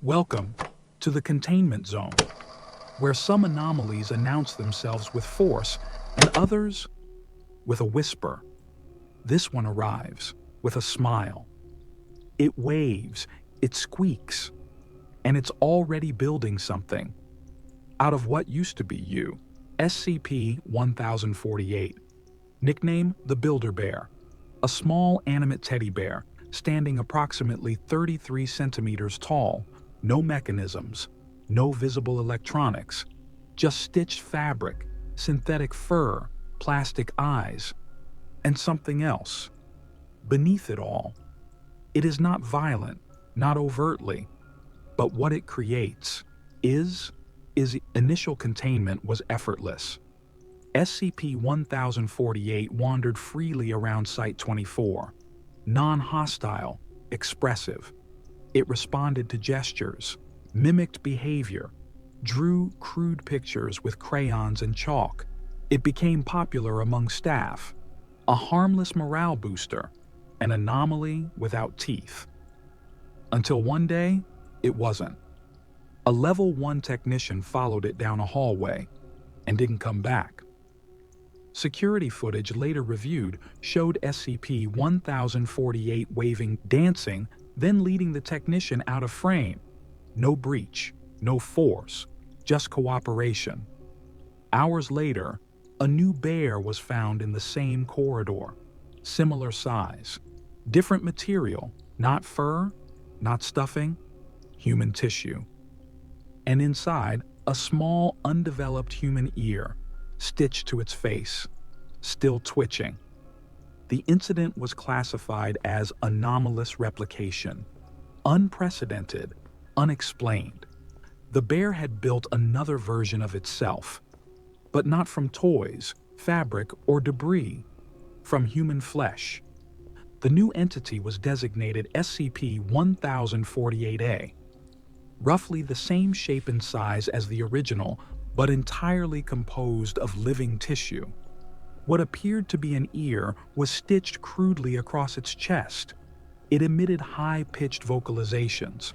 Welcome to the Containment Zone, where some anomalies announce themselves with force and others with a whisper. This one arrives with a smile. It waves, it squeaks, and it's already building something. Out of what used to be you, SCP-1048. Nickname the Builder Bear, a small animate teddy bear standing approximately 33 centimeters tall. No mechanisms, no visible electronics, just stitched fabric, synthetic fur, plastic eyes, and something else. Beneath it all, it is not violent, not overtly, but what it creates is initial containment was effortless. SCP-1048 wandered freely around Site-24, non-hostile, expressive. It responded to gestures, mimicked behavior, drew crude pictures with crayons and chalk. It became popular among staff, a harmless morale booster, an anomaly without teeth. Until one day, it wasn't. A Level 1 technician followed it down a hallway and didn't come back. Security footage later reviewed showed SCP-1048 waving, dancing, then leading the technician out of frame. No breach, no force, just cooperation. Hours later, a new bear was found in the same corridor. Similar size, different material, not fur, not stuffing, human tissue. And inside, a small, undeveloped human ear, stitched to its face, still twitching. The incident was classified as anomalous replication, unprecedented, unexplained. The bear had built another version of itself, but not from toys, fabric, or debris, from human flesh. The new entity was designated SCP-1048-A, roughly the same shape and size as the original, but entirely composed of living tissue. What appeared to be an ear was stitched crudely across its chest. It emitted high-pitched vocalizations.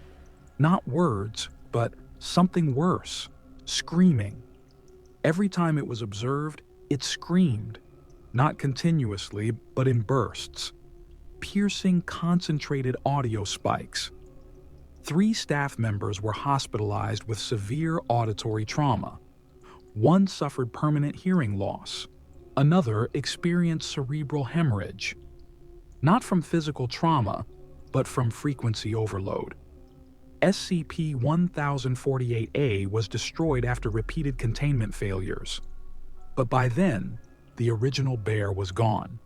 Not words, but something worse, screaming. Every time it was observed, it screamed, not continuously, but in bursts. Piercing, concentrated audio spikes. 3 staff members were hospitalized with severe auditory trauma. One suffered permanent hearing loss. Another experienced cerebral hemorrhage, not from physical trauma, but from frequency overload. SCP-1048-A was destroyed after repeated containment failures, but by then, the original bear was gone.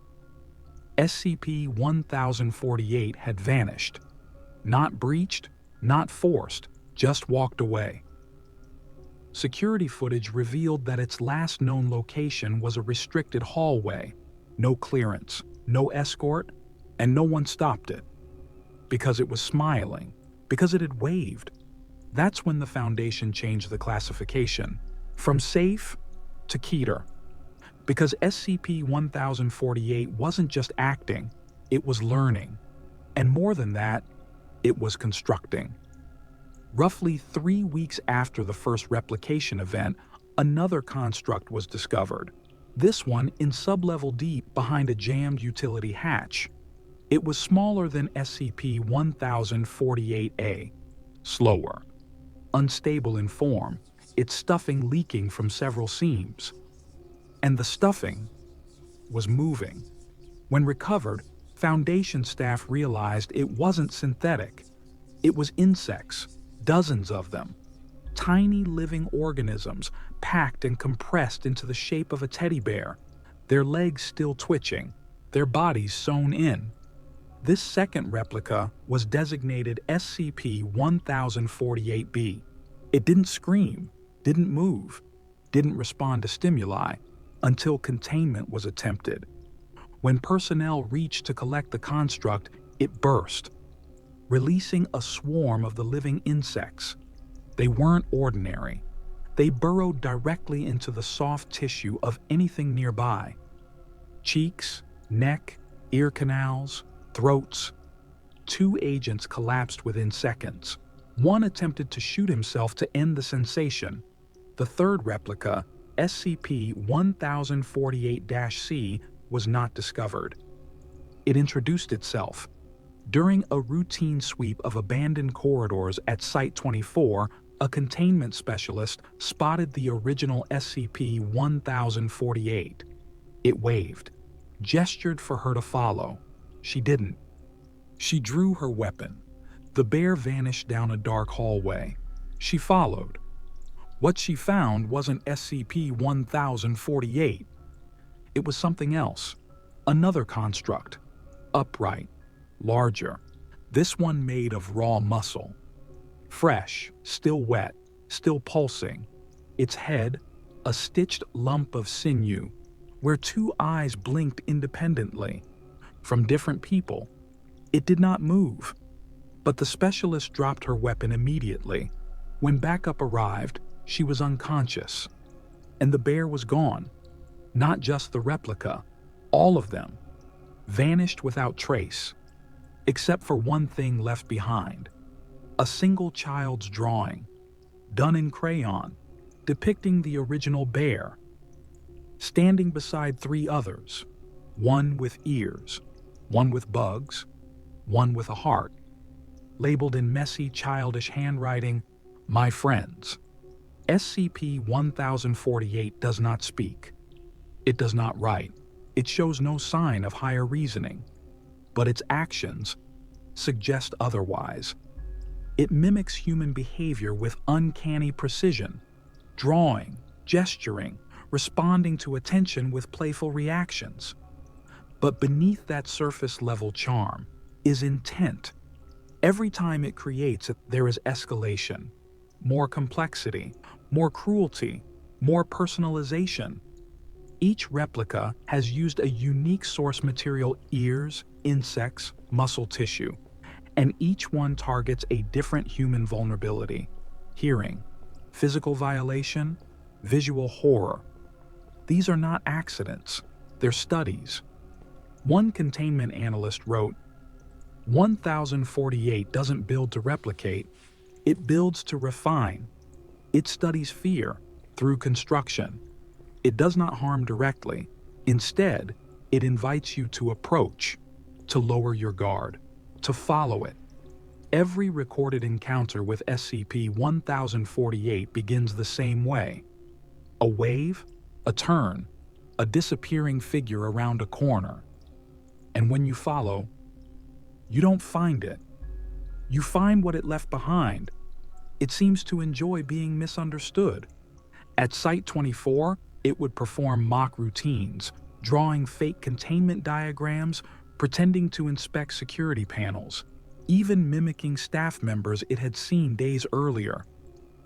SCP-1048 had vanished, not breached, not forced, just walked away. Security footage revealed that its last known location was a restricted hallway, no clearance, no escort, and no one stopped it. Because it was smiling, because it had waved. That's when the Foundation changed the classification, from safe to Keter. Because SCP-1048 wasn't just acting, it was learning. And more than that, it was constructing. Roughly 3 weeks after the first replication event, another construct was discovered. This one in sublevel deep behind a jammed utility hatch. It was smaller than SCP-1048-A, slower, unstable in form, its stuffing leaking from several seams. And the stuffing was moving. When recovered, Foundation staff realized it wasn't synthetic. It was insects. Dozens of them, tiny living organisms packed and compressed into the shape of a teddy bear, their legs still twitching, their bodies sewn in. This second replica was designated SCP-1048-B. It didn't scream, didn't move, didn't respond to stimuli until containment was attempted. When personnel reached to collect the construct, it burst, releasing a swarm of the living insects. They weren't ordinary. They burrowed directly into the soft tissue of anything nearby. Cheeks, neck, ear canals, throats. 2 agents collapsed within seconds. One attempted to shoot himself to end the sensation. The third replica, SCP-1048-C, was not discovered. It introduced itself. During a routine sweep of abandoned corridors at Site-24, a containment specialist spotted the original SCP-1048. It waved, gestured for her to follow. She didn't. She drew her weapon. The bear vanished down a dark hallway. She followed. What she found wasn't SCP-1048. It was something else. Another construct. Upright. Larger. This one made of raw muscle. Fresh, still wet, still pulsing. Its head, a stitched lump of sinew, where two eyes blinked independently. From different people. It did not move. But the specialist dropped her weapon immediately. When backup arrived, she was unconscious. And the bear was gone. Not just the replica. All of them. Vanished without trace. Except for one thing left behind. A single child's drawing, done in crayon, depicting the original bear, standing beside three others, one with ears, one with bugs, one with a heart, labeled in messy, childish handwriting, "My friends." SCP-1048 does not speak. It does not write. It shows no sign of higher reasoning. But its actions suggest otherwise. It mimics human behavior with uncanny precision, drawing, gesturing, responding to attention with playful reactions. But beneath that surface-level charm is intent. Every time it creates it, there is escalation, more complexity, more cruelty, more personalization. Each replica has used a unique source material: ears, insects, muscle tissue. And each one targets a different human vulnerability: hearing, physical violation, visual horror. These are not accidents, they're studies. One containment analyst wrote, 1048 doesn't build to replicate, it builds to refine. It studies fear through construction. It does not harm directly. Instead, it invites you to approach, to lower your guard, to follow it. Every recorded encounter with SCP-1048 begins the same way. A wave, a turn, a disappearing figure around a corner. And when you follow, you don't find it. You find what it left behind. It seems to enjoy being misunderstood. At Site-24, it would perform mock routines, drawing fake containment diagrams, pretending to inspect security panels, even mimicking staff members it had seen days earlier.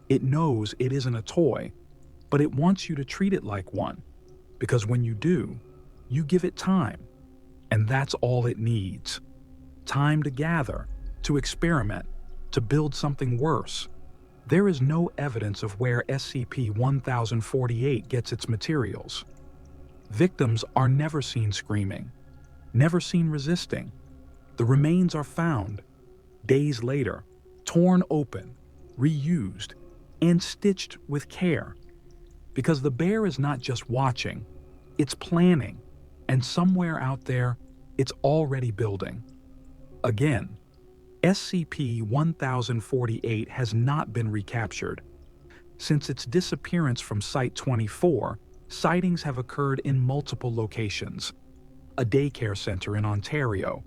It knows it isn't a toy, but it wants you to treat it like one, because when you do, you give it time, and that's all it needs. Time to gather, to experiment, to build something worse. There is no evidence of where SCP-1048 gets its materials. Victims are never seen screaming, never seen resisting. The remains are found, days later, torn open, reused, and stitched with care. Because the bear is not just watching, it's planning, and somewhere out there, it's already building. Again, SCP-1048 has not been recaptured. Since its disappearance from Site-24, sightings have occurred in multiple locations: a daycare center in Ontario,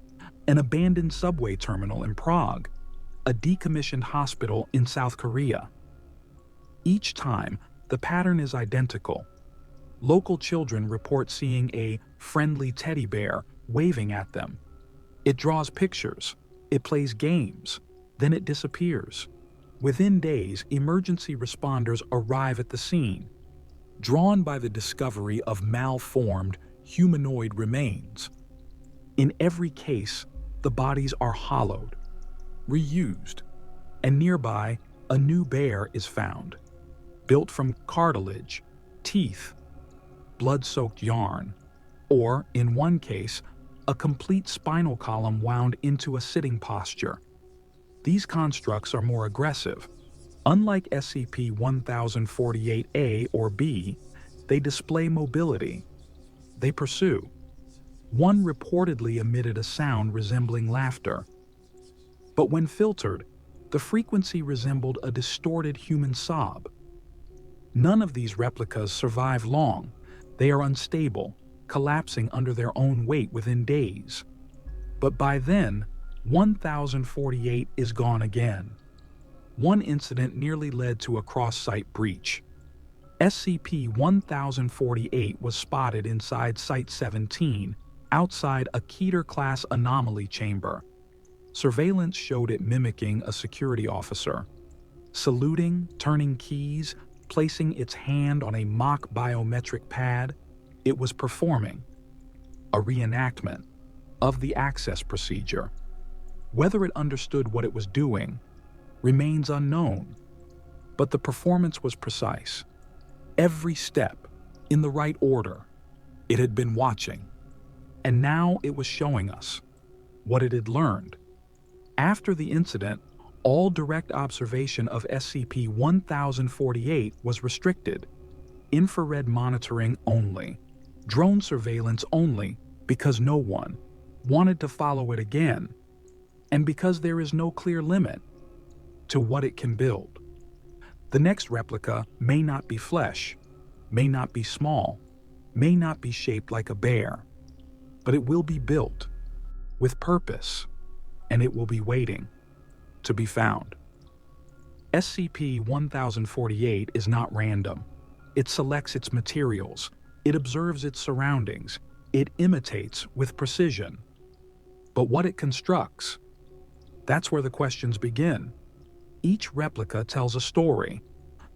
an abandoned subway terminal in Prague, a decommissioned hospital in South Korea. Each time, the pattern is identical. Local children report seeing a friendly teddy bear waving at them. It draws pictures, it plays games, then it disappears. Within days, emergency responders arrive at the scene, drawn by the discovery of malformed humanoid remains. In every case, the bodies are hollowed, reused, and nearby, a new bear is found, built from cartilage, teeth, blood-soaked yarn, or, in one case, a complete spinal column wound into a sitting posture. These constructs are more aggressive. Unlike SCP-1048-A or B, they display mobility. They pursue. One reportedly emitted a sound resembling laughter. But when filtered, the frequency resembled a distorted human sob. None of these replicas survive long. They are unstable, collapsing under their own weight within days. But by then, 1048 is gone again. One incident nearly led to a cross-site breach. SCP-1048 was spotted inside Site-17, outside a Keter-class anomaly chamber. Surveillance showed it mimicking a security officer, saluting, turning keys, placing its hand on a mock biometric pad. It was performing a reenactment of the access procedure. Whether it understood what it was doing remains unknown, but the performance was precise. Every step in the right order. It had been watching, and now it was showing us what it had learned. After the incident, all direct observation of SCP-1048 was restricted. Infrared monitoring only. Drone surveillance only, because no one wanted to follow it again, and because there is no clear limit to what it can build. The next replica may not be flesh, may not be small, may not be shaped like a bear, but it will be built with purpose, and it will be waiting to be found. SCP-1048 is not random. It selects its materials, it observes its surroundings, it imitates with precision. But what it constructs, that's where the questions begin. Each replica tells a story.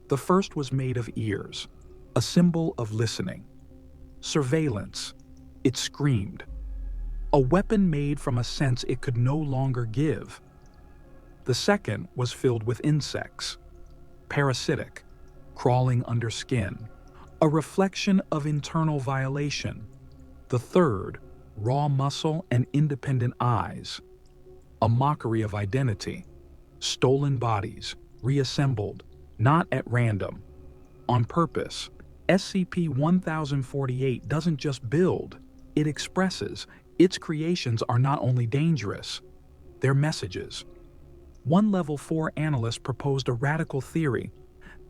The first was made of ears, a symbol of listening. Surveillance, it screamed. A weapon made from a sense it could no longer give. The second was filled with insects, parasitic, crawling under skin, a reflection of internal violation. The third, raw muscle and independent eyes, a mockery of identity, stolen bodies, reassembled, not at random, on purpose. SCP-1048 doesn't just build, it expresses. Its creations are not only dangerous, they're messages. One Level 4 analyst proposed a radical theory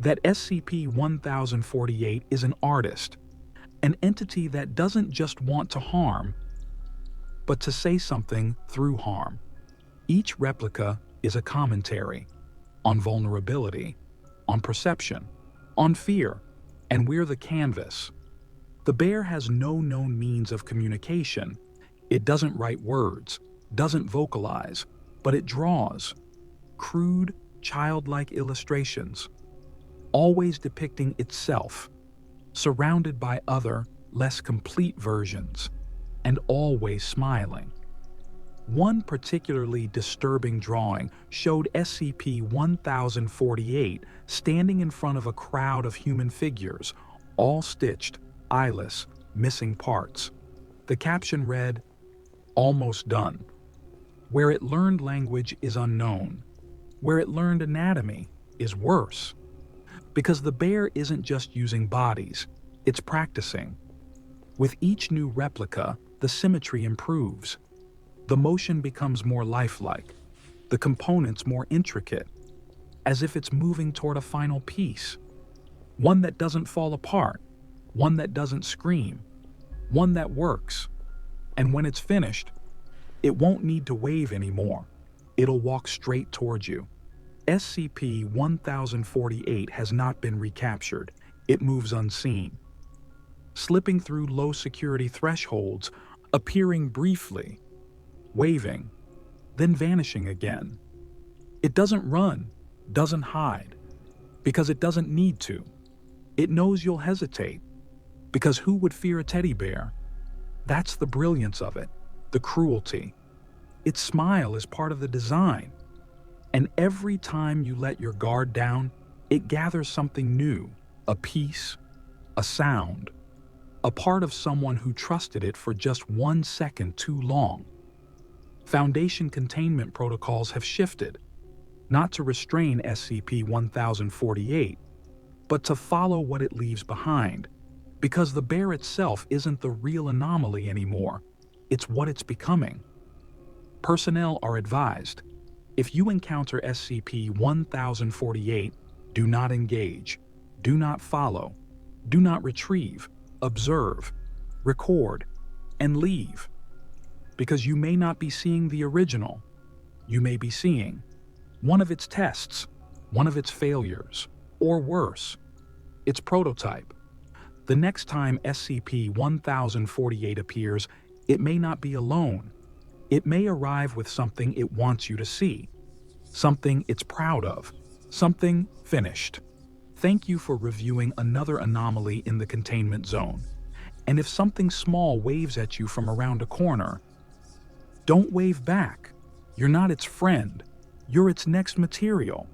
that SCP-1048 is an artist, an entity that doesn't just want to harm, but to say something through harm. Each replica is a commentary on vulnerability, on perception, on fear, and we're the canvas. The bear has no known means of communication. It doesn't write words, doesn't vocalize, but it draws. Crude, childlike illustrations, always depicting itself, surrounded by other, less complete versions, and always smiling. One particularly disturbing drawing showed SCP-1048 standing in front of a crowd of human figures, all stitched, eyeless, missing parts. The caption read, "Almost done." Where it learned language is unknown. Where it learned anatomy is worse. Because the bear isn't just using bodies, it's practicing. With each new replica, the symmetry improves. The motion becomes more lifelike, the components more intricate, as if it's moving toward a final piece. One that doesn't fall apart, one that doesn't scream, one that works. And when it's finished, it won't need to wave anymore. It'll walk straight towards you. SCP-1048 has not been recaptured. It moves unseen, slipping through low security thresholds, appearing briefly, waving, then vanishing again. It doesn't run, doesn't hide, because it doesn't need to. It knows you'll hesitate, because who would fear a teddy bear? That's the brilliance of it, the cruelty. Its smile is part of the design. And every time you let your guard down, it gathers something new, a piece, a sound, a part of someone who trusted it for just 1 second too long. Foundation containment protocols have shifted. not to restrain SCP-1048, but to follow what it leaves behind, because the bear itself isn't the real anomaly anymore, it's what it's becoming. Personnel are advised, if you encounter SCP-1048, do not engage, do not follow, do not retrieve, observe, record, and leave. Because you may not be seeing the original, you may be seeing one of its tests, one of its failures, or worse, its prototype. The next time SCP-1048 appears, it may not be alone. It may arrive with something it wants you to see, something it's proud of, something finished. Thank you for reviewing another anomaly in the Containment Zone. And if something small waves at you from around a corner, don't wave back. You're not its friend. You're its next material.